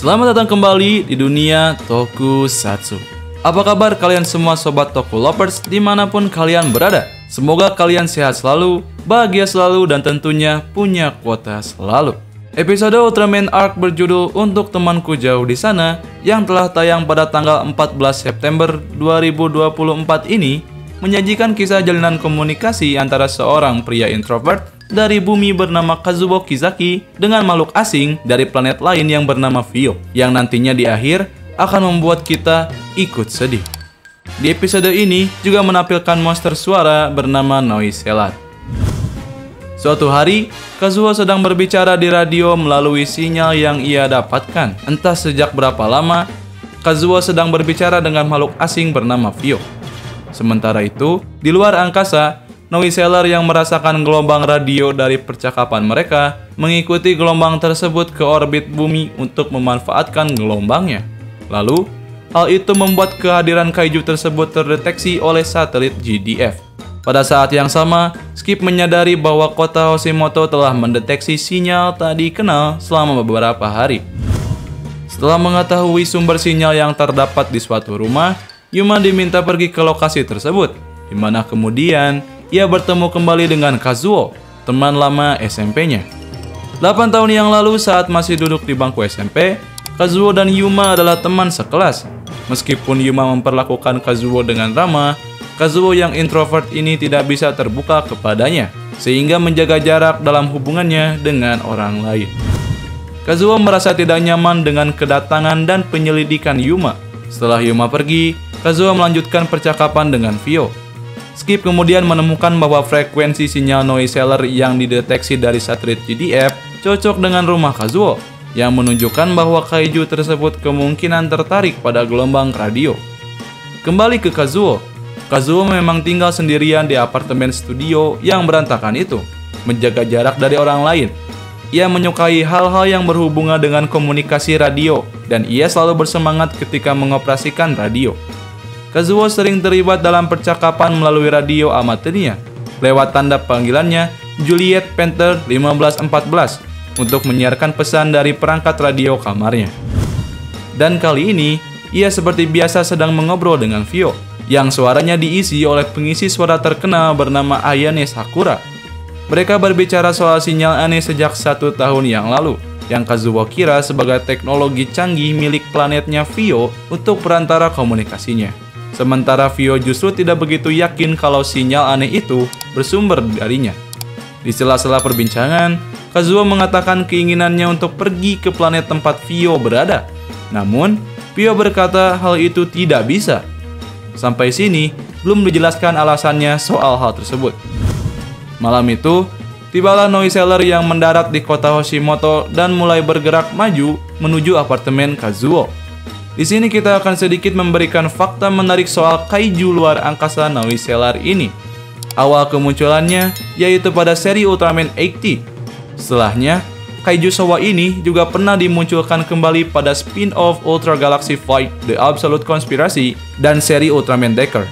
Selamat datang kembali di dunia Tokusatsu. Apa kabar kalian semua sobat Toku Lovers dimanapun kalian berada? Semoga kalian sehat selalu, bahagia selalu, dan tentunya punya kuota selalu. Episode Ultraman Arc berjudul Untuk Temanku Jauh di Sana yang telah tayang pada tanggal 14 September 2024 ini menyajikan kisah jalinan komunikasi antara seorang pria introvert dari bumi bernama Kazuo Kizaki dengan makhluk asing dari planet lain yang bernama Fio, yang nantinya di akhir akan membuat kita ikut sedih. Di episode ini juga menampilkan monster suara bernama Noiseller. Suatu hari, Kazuo sedang berbicara di radio melalui sinyal yang ia dapatkan. Entah sejak berapa lama, Kazuo sedang berbicara dengan makhluk asing bernama Fio. Sementara itu, di luar angkasa, Noiseller yang merasakan gelombang radio dari percakapan mereka mengikuti gelombang tersebut ke orbit bumi untuk memanfaatkan gelombangnya. Lalu, hal itu membuat kehadiran kaiju tersebut terdeteksi oleh satelit GDF. Pada saat yang sama, Skip menyadari bahwa kota Hoshimoto telah mendeteksi sinyal tak dikenal selama beberapa hari. Setelah mengetahui sumber sinyal yang terdapat di suatu rumah, Yuma diminta pergi ke lokasi tersebut, di mana kemudian ia bertemu kembali dengan Kazuo, teman lama SMP-nya. 8 tahun yang lalu saat masih duduk di bangku SMP, Kazuo dan Yuma adalah teman sekelas. Meskipun Yuma memperlakukan Kazuo dengan ramah, Kazuo yang introvert ini tidak bisa terbuka kepadanya, sehingga menjaga jarak dalam hubungannya dengan orang lain. Kazuo merasa tidak nyaman dengan kedatangan dan penyelidikan Yuma. Setelah Yuma pergi, Kazuo melanjutkan percakapan dengan Fio. Skip kemudian menemukan bahwa frekuensi sinyal Noiseller yang dideteksi dari satelit GDF cocok dengan rumah Kazuo, yang menunjukkan bahwa kaiju tersebut kemungkinan tertarik pada gelombang radio. Kembali ke Kazuo. Kazuo memang tinggal sendirian di apartemen studio yang berantakan itu, menjaga jarak dari orang lain. Ia menyukai hal-hal yang berhubungan dengan komunikasi radio, dan ia selalu bersemangat ketika mengoperasikan radio. Kazuo sering terlibat dalam percakapan melalui radio amatirnya lewat tanda panggilannya Juliet Panther 1514 untuk menyiarkan pesan dari perangkat radio kamarnya. Dan kali ini, ia seperti biasa sedang mengobrol dengan Fio, yang suaranya diisi oleh pengisi suara terkenal bernama Ayane Sakura. Mereka berbicara soal sinyal aneh sejak 1 tahun yang lalu, yang Kazuo kira sebagai teknologi canggih milik planetnya Fio untuk perantara komunikasinya. Sementara Fio justru tidak begitu yakin kalau sinyal aneh itu bersumber darinya. Di sela-sela perbincangan, Kazuo mengatakan keinginannya untuk pergi ke planet tempat Fio berada. Namun, Fio berkata hal itu tidak bisa. Sampai sini, belum dijelaskan alasannya soal hal tersebut. Malam itu, tibalah Noiseller yang mendarat di kota Hoshimoto dan mulai bergerak maju menuju apartemen Kazuo. Di sini kita akan sedikit memberikan fakta menarik soal kaiju luar angkasa Noiseller ini. Awal kemunculannya yaitu pada seri Ultraman 80. Setelahnya, kaiju Showa ini juga pernah dimunculkan kembali pada spin-off Ultra Galaxy Fight The Absolute Conspiracy dan seri Ultraman Decker.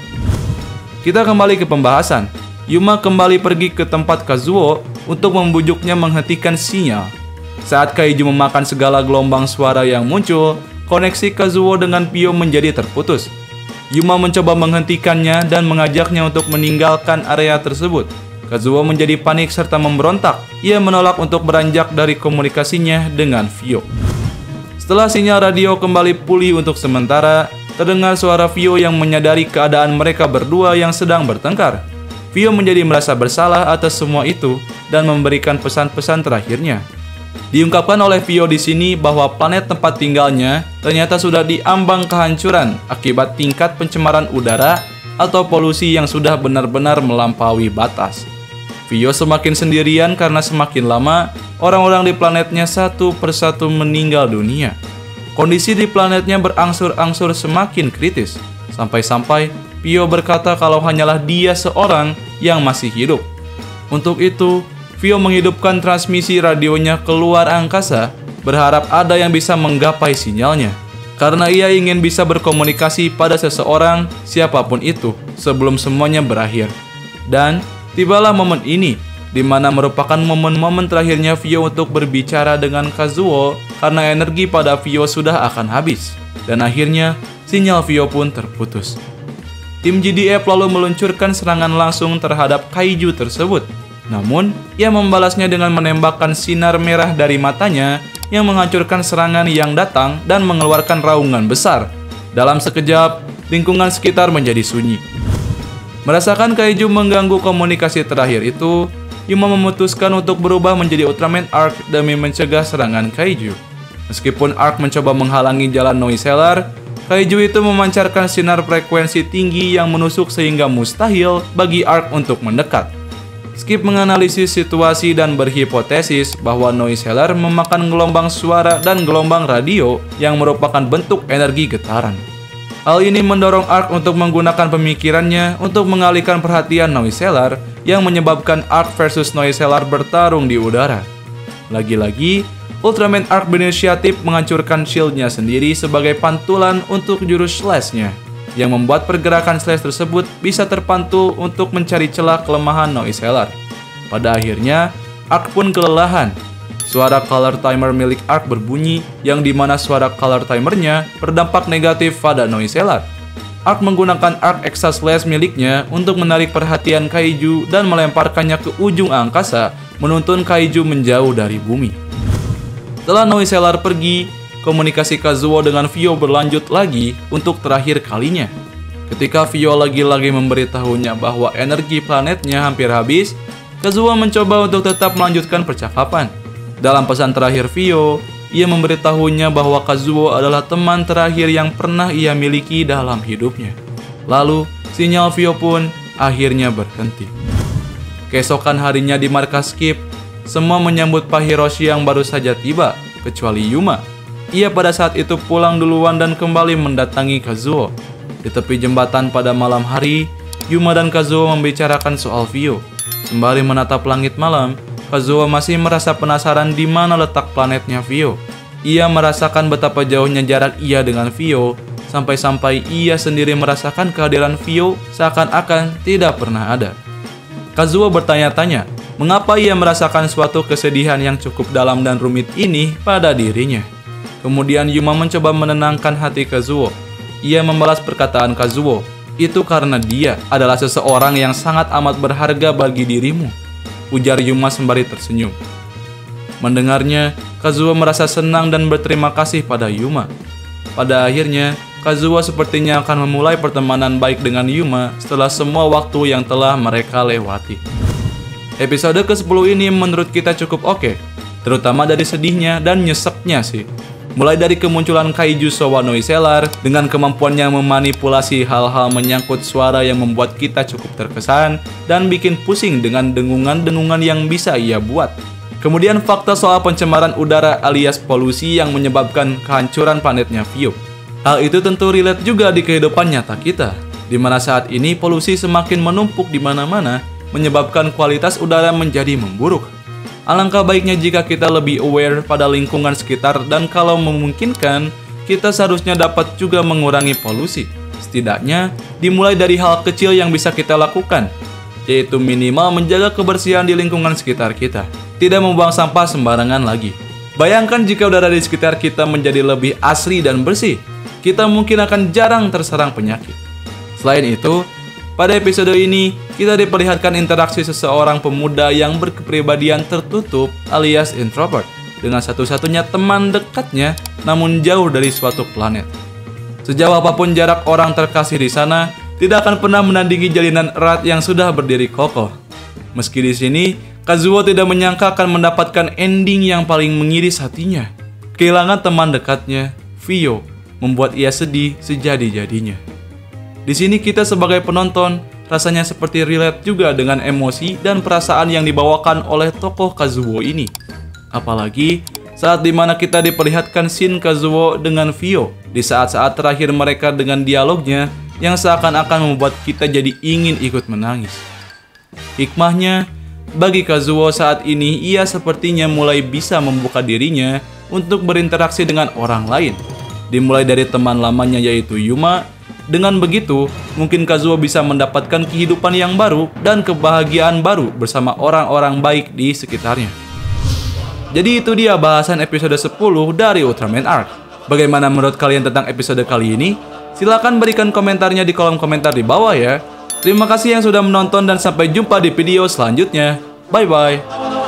Kita kembali ke pembahasan. Yuma kembali pergi ke tempat Kazuo untuk membujuknya menghentikan sinyal. Saat kaiju memakan segala gelombang suara yang muncul, koneksi Kazuo dengan Fio menjadi terputus. Yuma mencoba menghentikannya dan mengajaknya untuk meninggalkan area tersebut. Kazuo menjadi panik serta memberontak. Ia menolak untuk beranjak dari komunikasinya dengan Fio. Setelah sinyal radio kembali pulih untuk sementara, terdengar suara Fio yang menyadari keadaan mereka berdua yang sedang bertengkar. Fio menjadi merasa bersalah atas semua itu dan memberikan pesan-pesan terakhirnya. Diungkapkan oleh Fio di sini bahwa planet tempat tinggalnya ternyata sudah diambang kehancuran akibat tingkat pencemaran udara atau polusi yang sudah benar-benar melampaui batas. Fio semakin sendirian karena semakin lama orang-orang di planetnya satu persatu meninggal dunia. Kondisi di planetnya berangsur-angsur semakin kritis, sampai-sampai Fio berkata kalau hanyalah dia seorang yang masih hidup. Untuk itu, Fio menghidupkan transmisi radionya keluar angkasa, berharap ada yang bisa menggapai sinyalnya. Karena ia ingin bisa berkomunikasi pada seseorang, siapapun itu, sebelum semuanya berakhir. Dan tibalah momen ini, di mana merupakan momen-momen terakhirnya Fio untuk berbicara dengan Kazuo karena energi pada Vio sudah akan habis. Dan akhirnya, sinyal Vio pun terputus. Tim GDF lalu meluncurkan serangan langsung terhadap kaiju tersebut. Namun, ia membalasnya dengan menembakkan sinar merah dari matanya yang menghancurkan serangan yang datang dan mengeluarkan raungan besar. Dalam sekejap, lingkungan sekitar menjadi sunyi. Merasakan kaiju mengganggu komunikasi terakhir itu, Yuma memutuskan untuk berubah menjadi Ultraman Arc demi mencegah serangan kaiju. Meskipun Arc mencoba menghalangi jalan Noiseller, kaiju itu memancarkan sinar frekuensi tinggi yang menusuk sehingga mustahil bagi Arc untuk mendekat. Skip menganalisis situasi dan berhipotesis bahwa Noiseller memakan gelombang suara dan gelombang radio yang merupakan bentuk energi getaran. Hal ini mendorong Arc untuk menggunakan pemikirannya untuk mengalihkan perhatian Noiseller yang menyebabkan Arc versus Noiseller bertarung di udara. Lagi-lagi, Ultraman Arc berinisiatif menghancurkan shield-nya sendiri sebagai pantulan untuk jurus slash-nya, yang membuat pergerakan slash tersebut bisa terpantul untuk mencari celah kelemahan Noiseller. Pada akhirnya, Arc pun kelelahan. Suara color timer milik Arc berbunyi, yang dimana suara color timernya berdampak negatif pada Noiseller. Arc menggunakan Arc Exa Slash miliknya untuk menarik perhatian kaiju dan melemparkannya ke ujung angkasa, menuntun kaiju menjauh dari bumi. Setelah Noiseller pergi, komunikasi Kazuo dengan Vio berlanjut lagi untuk terakhir kalinya. Ketika Vio lagi-lagi memberitahunya bahwa energi planetnya hampir habis, Kazuo mencoba untuk tetap melanjutkan percakapan. Dalam pesan terakhir Vio, ia memberitahunya bahwa Kazuo adalah teman terakhir yang pernah ia miliki dalam hidupnya. Lalu, sinyal Vio pun akhirnya berhenti. Keesokan harinya di markas Skip, semua menyambut Pak Hiroshi yang baru saja tiba, kecuali Yuma. Ia pada saat itu pulang duluan dan kembali mendatangi Kazuo. Di tepi jembatan pada malam hari, Yuma dan Kazuo membicarakan soal Vio. Sembari menatap langit malam, Kazuo masih merasa penasaran di mana letak planetnya Vio. Ia merasakan betapa jauhnya jarak ia dengan Vio, sampai-sampai ia sendiri merasakan kehadiran Vio seakan-akan tidak pernah ada. Kazuo bertanya-tanya, mengapa ia merasakan suatu kesedihan yang cukup dalam dan rumit ini pada dirinya. Kemudian Yuma mencoba menenangkan hati Kazuo. Ia membalas perkataan Kazuo, itu karena dia adalah seseorang yang sangat amat berharga bagi dirimu, ujar Yuma sembari tersenyum. Mendengarnya, Kazuo merasa senang dan berterima kasih pada Yuma. Pada akhirnya, Kazuo sepertinya akan memulai pertemanan baik dengan Yuma setelah semua waktu yang telah mereka lewati. Episode ke-10 ini menurut kita cukup oke, terutama dari sedihnya dan nyeseknya sih. Mulai dari kemunculan kaiju Showa Noiseller dengan kemampuannya memanipulasi hal-hal menyangkut suara yang membuat kita cukup terkesan dan bikin pusing dengan dengungan-dengungan yang bisa ia buat. Kemudian fakta soal pencemaran udara alias polusi yang menyebabkan kehancuran planetnya Vio. Hal itu tentu relate juga di kehidupan nyata kita, di mana saat ini polusi semakin menumpuk di mana-mana, menyebabkan kualitas udara menjadi memburuk. Alangkah baiknya jika kita lebih aware pada lingkungan sekitar dan kalau memungkinkan, kita seharusnya dapat juga mengurangi polusi. Setidaknya, dimulai dari hal kecil yang bisa kita lakukan, yaitu minimal menjaga kebersihan di lingkungan sekitar kita. Tidak membuang sampah sembarangan lagi. Bayangkan jika udara di sekitar kita menjadi lebih asri dan bersih, kita mungkin akan jarang terserang penyakit. Selain itu, pada episode ini, kita diperlihatkan interaksi seseorang pemuda yang berkepribadian tertutup alias introvert dengan satu-satunya teman dekatnya namun jauh dari suatu planet. Sejauh apapun jarak orang terkasih di sana, tidak akan pernah menandingi jalinan erat yang sudah berdiri kokoh. Meski di sini, Kazuo tidak menyangka akan mendapatkan ending yang paling mengiris hatinya. Kehilangan teman dekatnya, Vio, membuat ia sedih sejadi-jadinya. Di sini kita sebagai penonton rasanya seperti relate juga dengan emosi dan perasaan yang dibawakan oleh tokoh Kazuo ini. Apalagi saat dimana kita diperlihatkan scene Kazuo dengan Vio di saat-saat terakhir mereka dengan dialognya yang seakan-akan membuat kita jadi ingin ikut menangis. Hikmahnya, bagi Kazuo saat ini ia sepertinya mulai bisa membuka dirinya untuk berinteraksi dengan orang lain. Dimulai dari teman lamanya yaitu Yuma. Dengan begitu, mungkin Kazuo bisa mendapatkan kehidupan yang baru dan kebahagiaan baru bersama orang-orang baik di sekitarnya. Jadi itu dia bahasan episode 10 dari Ultraman Arc. Bagaimana menurut kalian tentang episode kali ini? Silahkan berikan komentarnya di kolom komentar di bawah ya. Terima kasih yang sudah menonton dan sampai jumpa di video selanjutnya. Bye-bye.